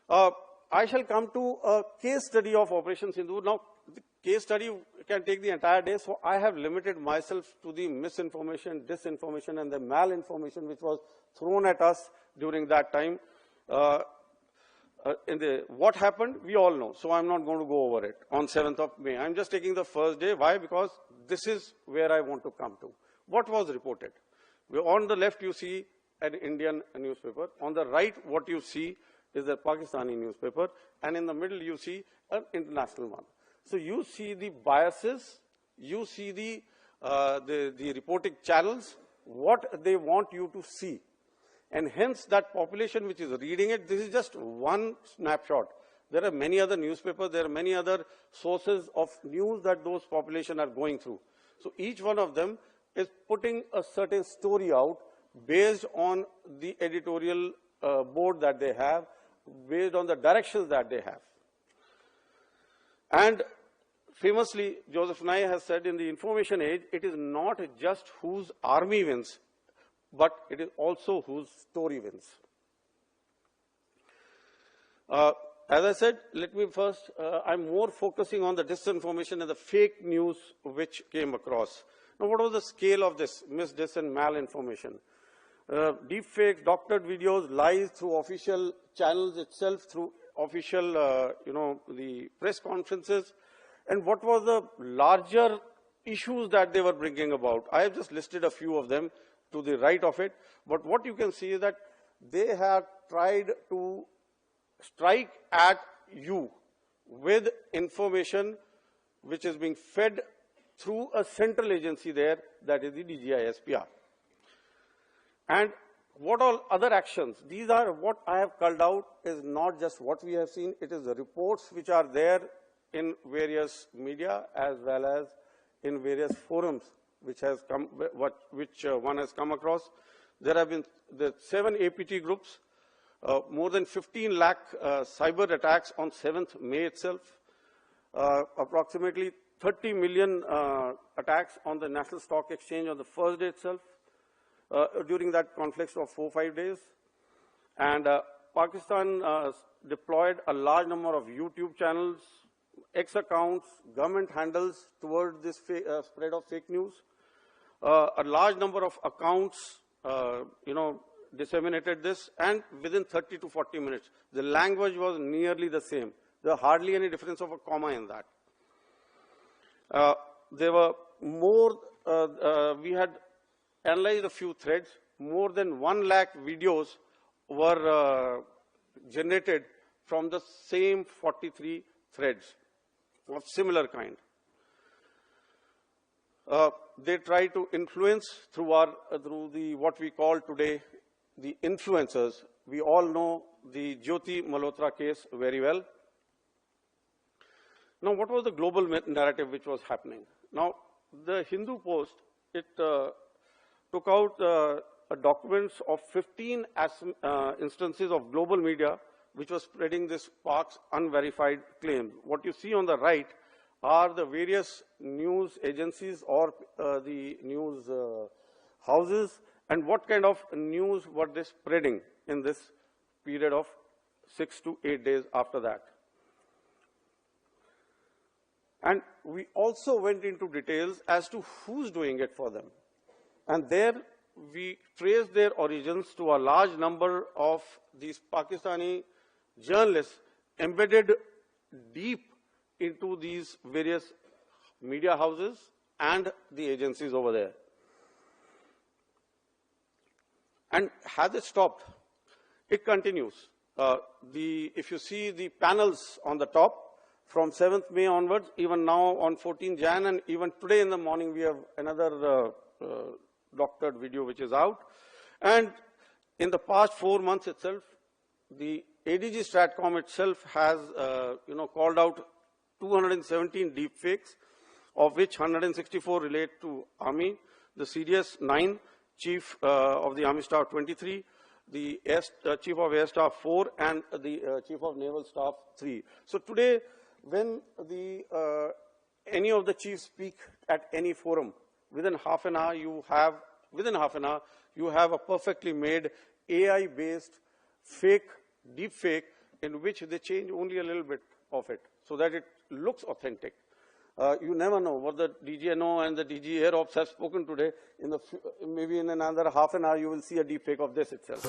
I shall come to a case study of Operation Sindoor. Now, the case study can take the entire day, so I have limited myself to the misinformation, disinformation, and the malinformation which was thrown at us during that time. What happened, we all know, so I'm not going to go over it on 7th of May. I'm just taking the first day. Why? Because this is where I want to come to. What was reported? On the left, you see an Indian newspaper. On the right, what you see is a Pakistani newspaper. And in the middle, you see an international one. So you see the biases, you see the reporting channels, what they want you to see. And hence, that population which is reading it, this is just one snapshot. There are many other newspapers, there are many other sources of news that those population are going through. So each one of them is putting a certain story out based on the editorial board that they have, based on the directions that they have. And famously, Joseph Nye has said in the information age, it is not just whose army wins, but it is also whose story wins. As I said, let me first, I'm more focusing on the disinformation and the fake news which came across. Now, what was the scale of this dis and malinformation? Deepfakes, doctored videos, lies through official channels itself, through official, the press conferences. And what was the larger issues that they were bringing about? I have just listed a few of them to the right of it. But what you can see is that they have tried to strike at you with information which is being fed through a central agency there, that is the DGISPR. And what all other actions? These are what I have called out is not just what we have seen, it is the reports which are there in various media as well as in various forums which has come, which one has come across. There have been the 7 APT groups, more than 15 lakh cyber attacks on 7th May itself, approximately 30 million attacks on the National Stock Exchange on the first day itself, during that conflict of 4-5 days. And Pakistan deployed a large number of YouTube channels, X accounts, government handles towards this spread of fake news. A large number of accounts, disseminated this, and within 30 to 40 minutes, the language was nearly the same. There was hardly any difference of a comma in that. There were more, we had analyzed a few threads, more than 1 lakh videos were generated from the same 43 threads of similar kind. They try to influence through what we call today the influencers. We all know the Jyoti Malhotra case very well. Now, what was the global narrative which was happening? Now, the Hindu Post, it took out documents of 15 instances of global media which was spreading this Pak's unverified claim. What you see on the right are the various news agencies or the news houses, and what kind of news were they spreading in this period of 6 to 8 days after that. And we also went into details as to who's doing it for them. And there we traced their origins to a large number of these Pakistani journalists embedded deep into these various media houses and the agencies over there. And has it stopped? It continues. If you see the panels on the top, from 7th May onwards, even now on 14th Jan, and even today in the morning, we have another doctored video which is out. And in the past 4 months itself, the ADG Stratcom itself has called out 217 deepfakes, of which 164 relate to Army, the CDS 9, Chief of the Army Staff 23, the Chief of Air Staff 4, and the Chief of Naval Staff 3. So today, when any of the chiefs speak at any forum, within half an hour you have a perfectly made AI-based fake deepfake in which they change only a little bit of it so that it looks authentic. You never know what the DGNO and the DG Air Ops have spoken today. Maybe in another half an hour, you will see a deepfake of this itself.